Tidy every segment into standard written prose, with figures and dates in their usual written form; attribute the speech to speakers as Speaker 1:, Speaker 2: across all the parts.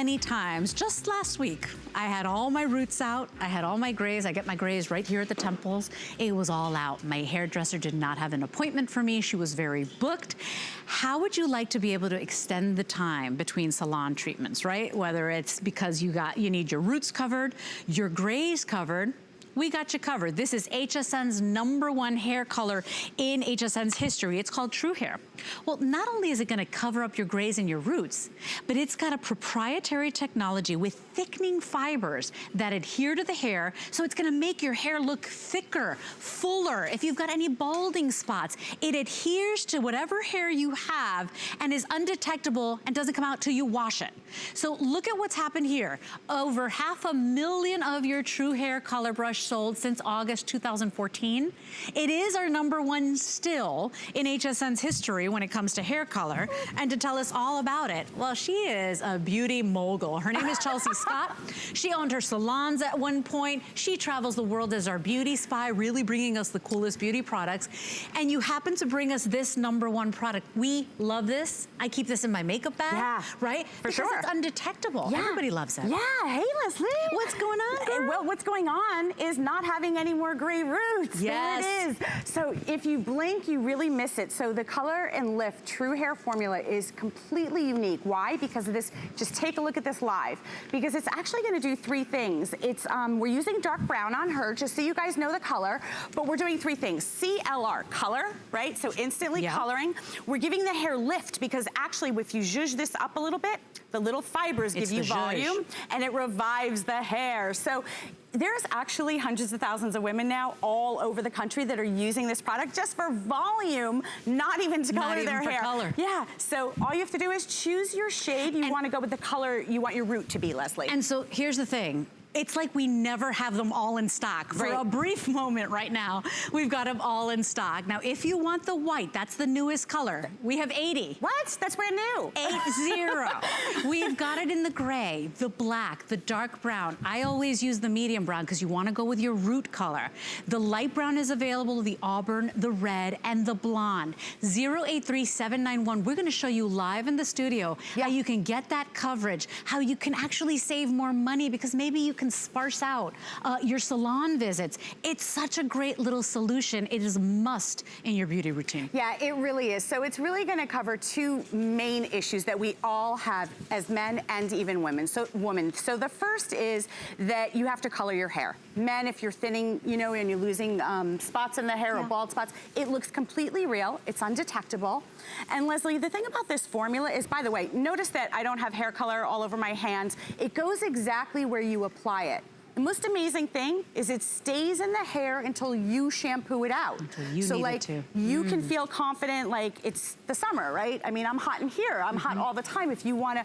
Speaker 1: Many times, just last week, I had all my roots out, I had all my grays, I get my grays right here at the temples. It was all out. My hairdresser did not have an appointment for me. She was very booked. How would you like to be able to extend the time between salon treatments, right? Whether it's because you need your roots covered, your grays covered, we got you covered. This is HSN's #1 hair color in HSN's history. It's called Truhair. Well, not only is it gonna cover up your grays and your roots, but it's got a proprietary technology with thickening fibers that adhere to the hair, so it's gonna make your hair look thicker, fuller. If you've got any balding spots, it adheres to whatever hair you have and is undetectable and doesn't come out till you wash it. So look at what's happened here. Over 500,000 of your Truhair color brush sold since August 2014. It is our #1 still in HSN's history when it comes to hair color. And to tell us all about it, well, she is a beauty mogul. Her name is Chelsea Scott. She owned her salons at one point. She travels the world as our beauty spy, really bringing us the coolest beauty products. And you happen to bring us this #1 product. We love this. I keep this in my makeup bag, right?
Speaker 2: For sure.
Speaker 1: Because it's undetectable.
Speaker 2: Yeah.
Speaker 1: Everybody loves it.
Speaker 2: Yeah, hey Leslie.
Speaker 1: What's going on, girl?
Speaker 2: Well, what's going on is not having any more gray roots.
Speaker 1: Yes.
Speaker 2: There it is. So if you blink, you really miss it. So the Color and Lift Truhair formula is completely unique. Why? Because of this, just take a look at this live. Because it's actually gonna do 3 things. It's, we're using dark brown on her, just so you guys know the color, but we're doing 3 things. CLR, color, right? So instantly coloring. We're giving the hair lift, because actually if you zhuzh this up a little bit, the little fibers give you volume, and it revives the hair. So there's actually hundreds of thousands of women now all over the country that are using this product just for volume, not even to color their hair.
Speaker 1: Color.
Speaker 2: Yeah, so all you have to do is choose your shade. You want to go with the color you want your root to be, Leslie.
Speaker 1: And so here's the thing. It's like we never have them all in stock. For a brief moment right now, we've got them all in stock. Now, if you want the white, that's the newest color. We have 80.
Speaker 2: What? That's brand new.
Speaker 1: 80. We've got it in the gray, the black, the dark brown. I always use the medium brown because you want to go with your root color. The light brown is available, the auburn, the red, and the blonde. 083791. We're going to show you live in the studio how you can get that coverage, how you can actually save more money, because maybe you can sparse out your salon visits. It's such a great little solution. It is a must in your beauty routine.
Speaker 2: Yeah, it really is. So it's really gonna cover 2 main issues that we all have as men and even women. So the first is that you have to color your hair. Men, if you're thinning, you know, and you're losing spots in the hair or bald spots, it looks completely real. It's undetectable. And Leslie, the thing about this formula is, by the way, notice that I don't have hair color all over my hands. It goes exactly where you apply it. The most amazing thing is it stays in the hair until you shampoo it out.
Speaker 1: Until you
Speaker 2: so
Speaker 1: need
Speaker 2: like,
Speaker 1: it to.
Speaker 2: You can feel confident, like it's the summer, right? I mean, I'm hot in here. I'm hot all the time. If you wanna,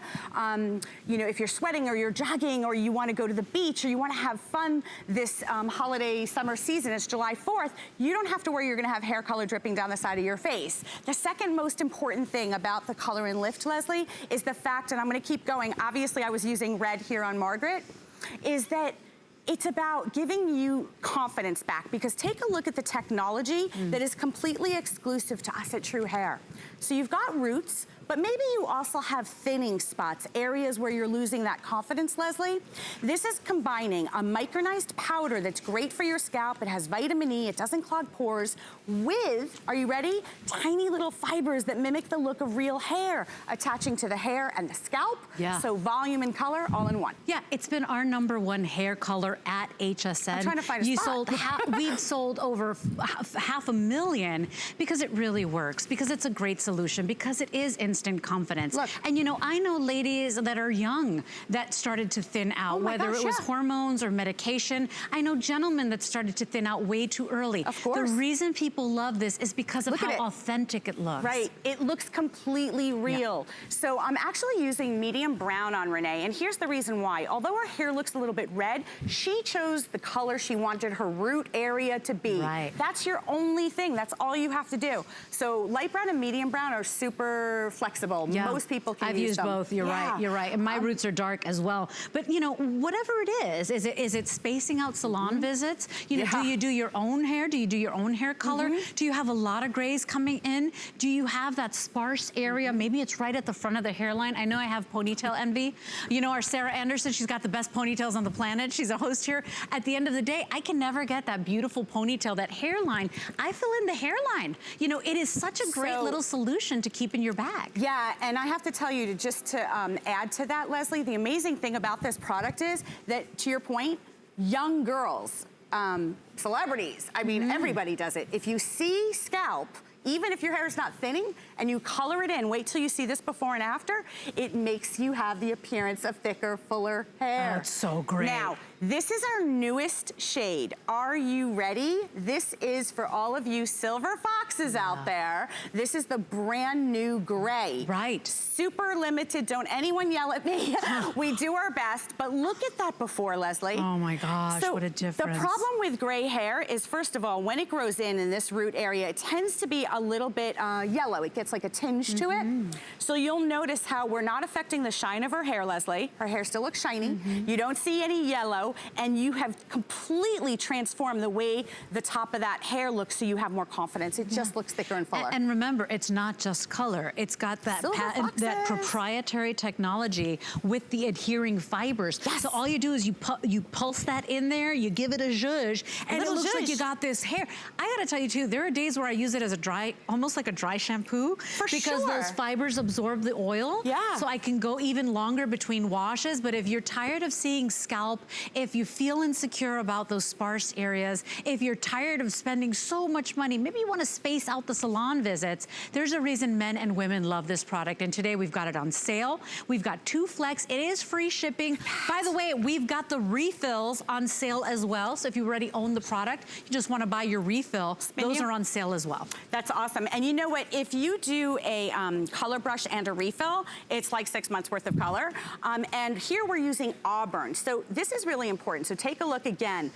Speaker 2: you know, if you're sweating or you're jogging or you wanna go to the beach or you wanna have fun this holiday summer season, it's July 4th, you don't have to worry you're gonna have hair color dripping down the side of your face. The second most important thing about the Color and Lift, Leslie, is the fact, and I'm gonna keep going, obviously I was using red here on Margaret, is that it's about giving you confidence back, because take a look at the technology that is completely exclusive to us at Truhair. So you've got roots, but maybe you also have thinning spots, areas where you're losing that confidence, Leslie. This is combining a micronized powder that's great for your scalp. It has vitamin E, it doesn't clog pores, with, are you ready? Tiny little fibers that mimic the look of real hair, attaching to the hair and the scalp. So volume and color all in one.
Speaker 1: Yeah, it's been our #1 hair color at HSN.
Speaker 2: I'm trying to find a spot.
Speaker 1: We've sold over 500,000 because it really works, because it's a great solution, because it is instant confidence.
Speaker 2: Look.
Speaker 1: And you know, I know ladies that are young that started to thin out, whether it was hormones or medication. I know gentlemen that started to thin out way too early.
Speaker 2: Of course.
Speaker 1: The reason people love this is because of how authentic it looks.
Speaker 2: Right, it looks completely real. So I'm actually using medium brown on Renee, and here's the reason why. Although her hair looks a little bit red, she chose the color she wanted her root area to be. That's your only thing, that's all you have to do. So light brown and medium brown are super flexible flexible.
Speaker 1: Yeah.
Speaker 2: Most people can
Speaker 1: I've
Speaker 2: use
Speaker 1: used
Speaker 2: them.
Speaker 1: both. You're right. You're right. And my roots are dark as well. But you know, whatever it is it spacing out salon visits? You know, do you do your own hair? Do you do your own hair color? Do you have a lot of grays coming in? Do you have that sparse area? Maybe it's right at the front of the hairline. I know I have ponytail envy. You know, our Sarah Anderson, she's got the best ponytails on the planet. She's a host here. At the end of the day, I can never get that beautiful ponytail, that hairline. I fill in the hairline. You know, it is such a great little solution to keep in your bag.
Speaker 2: Yeah, and I have to tell you, to add to that, Leslie, the amazing thing about this product is that, to your point, young girls, celebrities, I mean, everybody does it. If you see scalp, even if your hair is not thinning and you color it in, wait till you see this before and after, it makes you have the appearance of thicker, fuller hair.
Speaker 1: Oh, it's so great.
Speaker 2: Now, this is our newest shade. Are you ready? This is for all of you silver foxes out there. This is the brand new gray.
Speaker 1: Right.
Speaker 2: Super limited, don't anyone yell at me. We do our best, but look at that before, Leslie.
Speaker 1: Oh my gosh, what a difference.
Speaker 2: The problem with gray hair is, first of all, when it grows in this root area, it tends to be a little bit yellow. It gets like a tinge to it. So you'll notice how we're not affecting the shine of her hair, Leslie. Her hair still looks shiny. You don't see any yellow, and you have completely transformed the way the top of that hair looks, so you have more confidence. It just looks thicker and fuller.
Speaker 1: And remember, it's not just color. It's got that patent, that proprietary technology with the adhering fibers. So all you do is you pulse that in there, you give it a zhuzh, and it looks like you got this hair. I gotta tell you too, there are days where I use it as a dry, almost like a dry shampoo. Because those fibers absorb the oil. So I can go even longer between washes. But if you're tired of seeing scalp, if you feel insecure about those sparse areas, if you're tired of spending so much money, maybe you want to space out the salon visits, there's a reason men and women love this product. And today we've got it on sale. We've got 2 flex. It is free shipping. By the way, we've got the refills on sale as well. So if you already own the product, you just want to buy your refill, those are on sale as well.
Speaker 2: That's awesome. And you know what? If you do a color brush and a refill, it's like 6 months worth of color. And here we're using Auburn. So this is really important. So take a look again.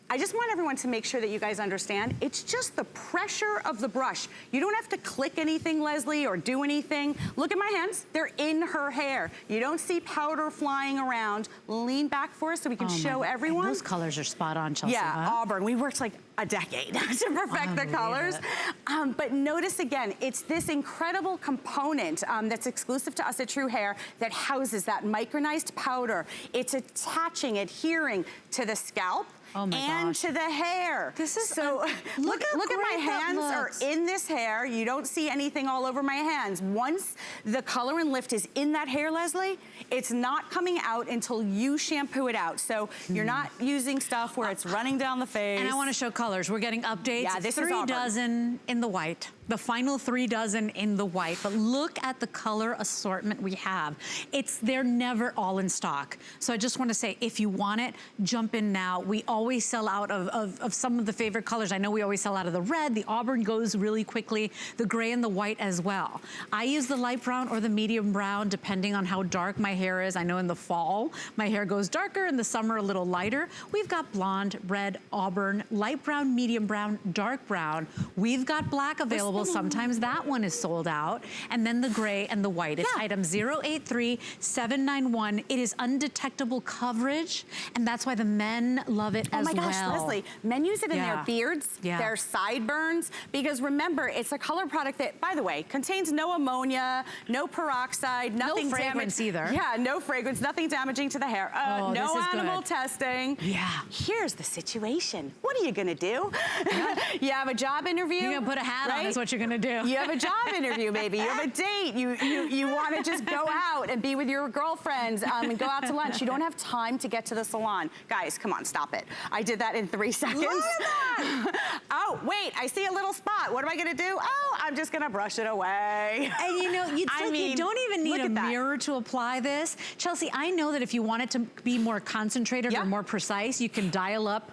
Speaker 2: I just want everyone to make sure that you guys understand, it's just the pressure of the brush. You don't have to click anything, Leslie, or do anything. Look at my hands, they're in her hair. You don't see powder flying around. Lean back for us so we can show everyone.
Speaker 1: And those colors are spot on, Chelsea.
Speaker 2: Yeah, Auburn, we worked like a decade to perfect the colors. But notice again, it's this incredible component that's exclusive to us at Truhair that houses that micronized powder. It's attaching, adhering to the scalp. And to the hair.
Speaker 1: This is
Speaker 2: so. Look at my hands are in this hair. You don't see anything all over my hands. Once the color and lift is in that hair, Leslie, it's not coming out until you shampoo it out. So you're not using stuff where it's running down the face.
Speaker 1: And I want to show colors. We're getting updates.
Speaker 2: Yeah, this is
Speaker 1: 3 dozen in the white. The final 3 dozen in the white. But look at the color assortment we have. They're never all in stock. So I just want to say, if you want it, jump in now. We always sell out of some of the favorite colors. I know we always sell out of the red. The auburn goes really quickly. The gray and the white as well. I use the light brown or the medium brown, depending on how dark my hair is. I know in the fall, my hair goes darker. In the summer, a little lighter. We've got blonde, red, auburn, light brown, medium brown, dark brown. We've got black available. Sometimes that one is sold out. And then the gray and the white. It's item 083791. It is undetectable coverage. And that's why the men love it as well. Oh my gosh,
Speaker 2: Leslie, men use it in their beards, their sideburns, because remember, it's a color product that, by the way, contains no ammonia, no peroxide, nothing
Speaker 1: no fragrance either.
Speaker 2: Yeah, no fragrance, nothing damaging to the hair. No animal testing.
Speaker 1: Yeah.
Speaker 2: Here's the situation. What are you gonna do? You have a job interview.
Speaker 1: You're gonna put a hat on is what you're gonna do.
Speaker 2: You have a job interview, maybe. You have a date. You wanna just go out and be with your girlfriends and go out to lunch. You don't have time to get to the salon. Guys, come on, stop it. I did that in 3 seconds.
Speaker 1: Look at that.
Speaker 2: Oh, wait, I see a little spot. What am I gonna do? Oh, I'm just gonna brush it away.
Speaker 1: And you know, you don't even need a mirror to apply this. Chelsea, I know that if you want it to be more concentrated or more precise, you can dial up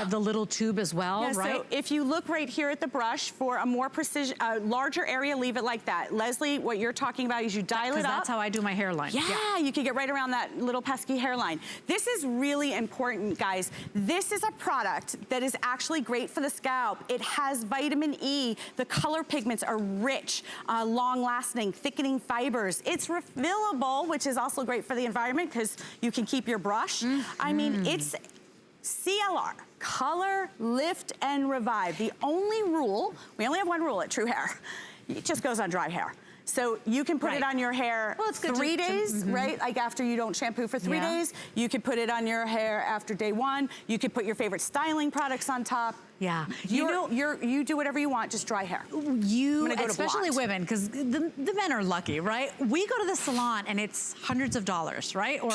Speaker 1: the little tube as well, right?
Speaker 2: So if you look right here at the brush for a more precision larger area, leave it like that. Leslie, what you're talking about is you dial it up.
Speaker 1: That's how I do my hairline.
Speaker 2: Yeah, you can get right around that little pesky hairline. This is really important, guys. This is a product that is actually great for the scalp. It has vitamin E. The color pigments are rich, long-lasting, thickening fibers. It's refillable, which is also great for the environment because you can keep your brush. I mean, it's CLR. Color, lift, and revive. The only rule, we only have one rule at Truhair. It just goes on dry hair. So you can put it on your hair 3 days, right? Like after you don't shampoo for 3 days. You could put it on your hair after day 1. You could put your favorite styling products on top.
Speaker 1: Yeah.
Speaker 2: You do whatever you want, just dry hair.
Speaker 1: Especially women, because the men are lucky, right? We go to the salon and it's hundreds of dollars, right? Or,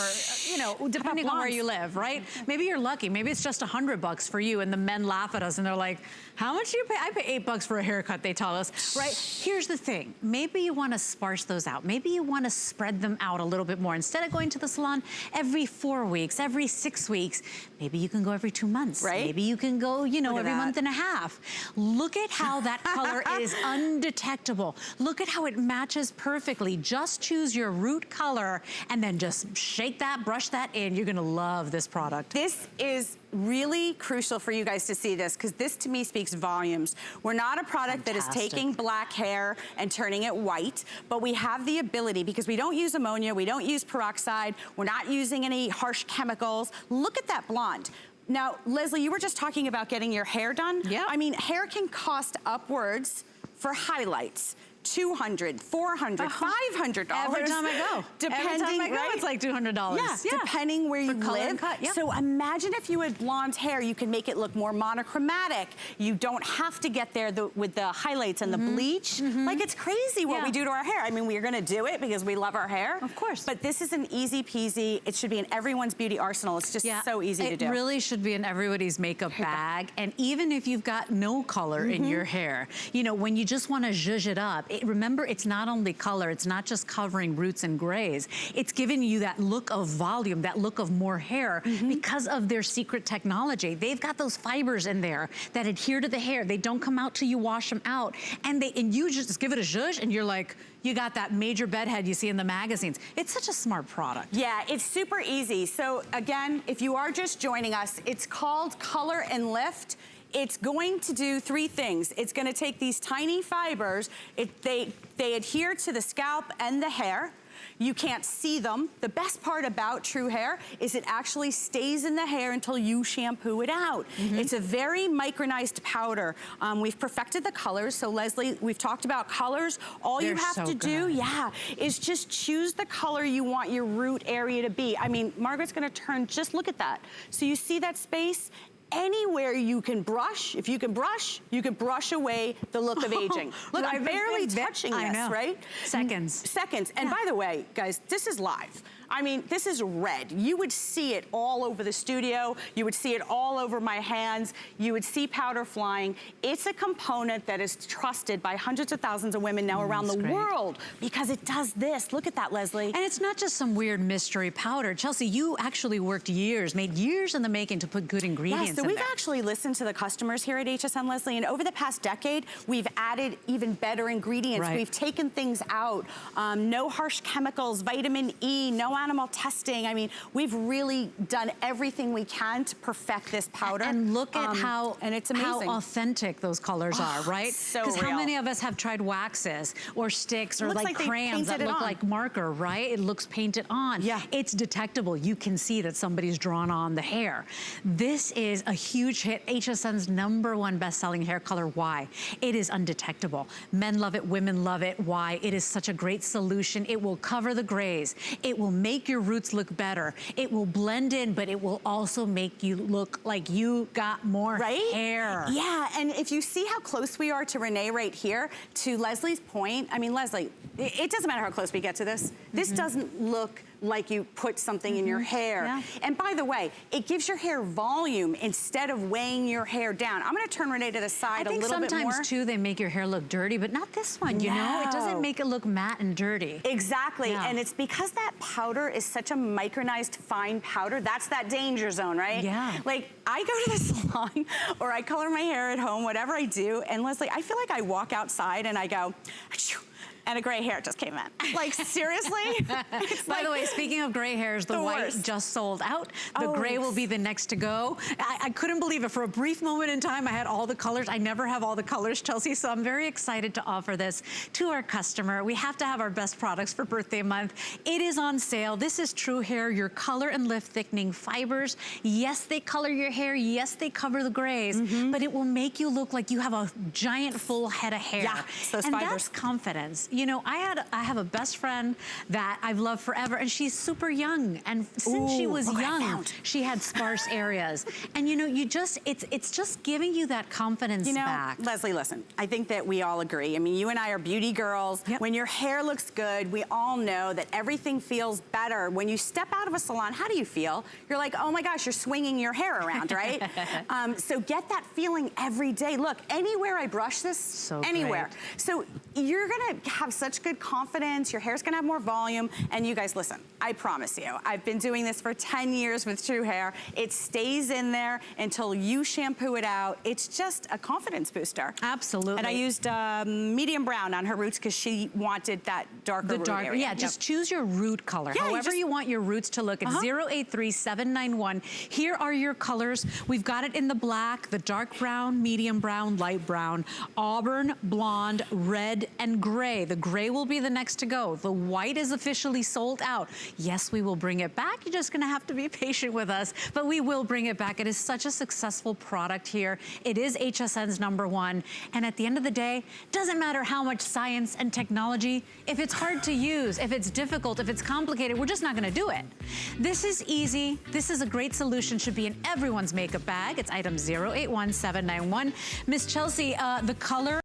Speaker 1: you know, depending on where you live, right? Maybe you're lucky. Maybe it's just $100 for you and the men laugh at us and they're like, how much do you pay? I pay $8 for a haircut, they tell us, right? Here's the thing. Maybe you want to sparse those out. Maybe you want to spread them out a little bit more. Instead of going to the salon every 4 weeks, every 6 weeks, maybe you can go every 2 months. Right. Maybe you can go, you know, every month and a half. Look at how that color is undetectable. Look at how it matches perfectly. Just choose your root color and then just shake that, brush that in. You're gonna love this product.
Speaker 2: This is really crucial for you guys to see this because this to me speaks volumes. We're not a product that is taking black hair and turning it white, but we have the ability, because we don't use ammonia, we don't use peroxide, we're not using any harsh chemicals. Look at that blonde. Now, Leslie, you were just talking about getting your hair done.
Speaker 1: Yeah.
Speaker 2: I mean, hair can cost upwards for highlights. $200, $400, $500.
Speaker 1: Every time I go.
Speaker 2: Depending,
Speaker 1: every time I go, it's like $200.
Speaker 2: Yeah, depending where you live. So imagine if you had blonde hair, you could make it look more monochromatic. You don't have to get there with the highlights and the bleach. Like, it's crazy what we do to our hair. I mean, we're gonna do it because we love our hair.
Speaker 1: Of course.
Speaker 2: But this is an easy peasy. It should be in everyone's beauty arsenal. It's just so easy to do.
Speaker 1: It really should be in everybody's makeup bag. And even if you've got no color in your hair, you know, when you just wanna zhuzh it up, remember, it's not only color, it's not just covering roots and grays. It's giving you that look of volume, that look of more hair because of their secret technology. They've got those fibers in there that adhere to the hair. They don't come out till you wash them out. And you just give it a zhuzh and you're like, you got that major bedhead you see in the magazines. It's such a smart product.
Speaker 2: Yeah, it's super easy. So again, if you are just joining us, it's called Color and Lift. It's going to do 3 things. It's gonna take these tiny fibers, they adhere to the scalp and the hair. You can't see them. The best part about Truhair is it actually stays in the hair until you shampoo it out. It's a very micronized powder. We've perfected the colors. So Leslie, we've talked about colors. All you have to do, is just choose the color you want your root area to be. I mean, Margaret's gonna turn, just look at that. So you see that space? Anywhere you can brush, if you can brush away the look of aging. Look, I'm barely touching this, right?
Speaker 1: Seconds.
Speaker 2: And by the way, guys, this is live. I mean, this is red. You would see it all over the studio. You would see it all over my hands. You would see powder flying. It's a component that is trusted by hundreds of thousands of women now around the world because it does this. Look at that, Leslie.
Speaker 1: And it's not just some weird mystery powder. Chelsea, you actually worked years, made years in the making to put good ingredients in there.
Speaker 2: So we've actually listened to the customers here at HSN, Leslie, and over the past decade, we've added even better ingredients. We've taken things out. No harsh chemicals, vitamin E, no animal testing. I mean, we've really done everything we can to perfect this powder.
Speaker 1: And look at how authentic those colors are, right?
Speaker 2: So
Speaker 1: because how many of us have tried waxes or sticks or like crayons that look like marker, right? It looks painted on. Yeah. It's detectable. You can see that somebody's drawn on the hair. This is a huge hit. HSN's #1 best-selling hair color. Why? It is undetectable. Men love it, women love it. Why? It is such a great solution. It will cover the grays. It will make your roots look better. It will blend in, but it will also make you look like you got more hair.
Speaker 2: Yeah, and if you see how close we are to Renee right here, to Leslie's point, I mean, Leslie, it doesn't matter how close we get to this. This doesn't look like you put something in your hair.
Speaker 1: Yeah.
Speaker 2: And by the way, it gives your hair volume instead of weighing your hair down. I'm gonna turn Renee to the side a little bit more.
Speaker 1: I think sometimes too they make your hair look dirty, but not this one, you know? It doesn't make it look matte and dirty.
Speaker 2: Exactly, and it's because that powder is such a micronized fine powder. That's that danger zone, right?
Speaker 1: Yeah.
Speaker 2: Like, I go to the salon or I color my hair at home, whatever I do, and Leslie, I feel like I walk outside and I go, achoo, and a gray hair just came in. Like, seriously?
Speaker 1: By the way, speaking of gray hairs, the white just sold out. The gray will be the next to go. I couldn't believe it. For a brief moment in time, I had all the colors. I never have all the colors, Chelsea, so I'm very excited to offer this to our customer. We have to have our best products for birthday month. It is on sale. This is Truhair, your color and lift thickening fibers. Yes, they color your hair. Yes, they cover the grays, but it will make you look like you have a giant full head of hair.
Speaker 2: Yeah, those
Speaker 1: and
Speaker 2: fibers.
Speaker 1: That's confidence. You know, I have a best friend that I've loved forever, and she's super young. And since she was young, she had sparse areas. And you know, it's just giving you that confidence back.
Speaker 2: Leslie, listen, I think that we all agree. I mean, you and I are beauty girls. When your hair looks good, we all know that everything feels better. When you step out of a salon, how do you feel? You're like, oh my gosh, you're swinging your hair around, right? So get that feeling every day. Look, anywhere I brush this, anywhere.
Speaker 1: Great.
Speaker 2: So you're gonna have such good confidence, your hair's gonna have more volume, and you guys, listen, I promise you, I've been doing this for 10 years with Truhair. It stays in there until you shampoo it out. It's just a confidence booster.
Speaker 1: Absolutely.
Speaker 2: And I used medium brown on her roots because she wanted that darker root area.
Speaker 1: Yeah, just choose your root color. However you want your roots to look. It's 083791. Here are your colors. We've got it in the black, the dark brown, medium brown, light brown, auburn, blonde, red, and gray. The gray will be the next to go. The white is officially sold out. Yes, we will bring it back. You're just gonna have to be patient with us, but we will bring it back. It is such a successful product here. It is HSN's #1, and at the end of the day, doesn't matter how much science and technology, if it's hard to use, if it's difficult, if it's complicated, we're just not gonna do it. This is easy. This is a great solution, should be in everyone's makeup bag. It's item 081791. Miss Chelsea, the color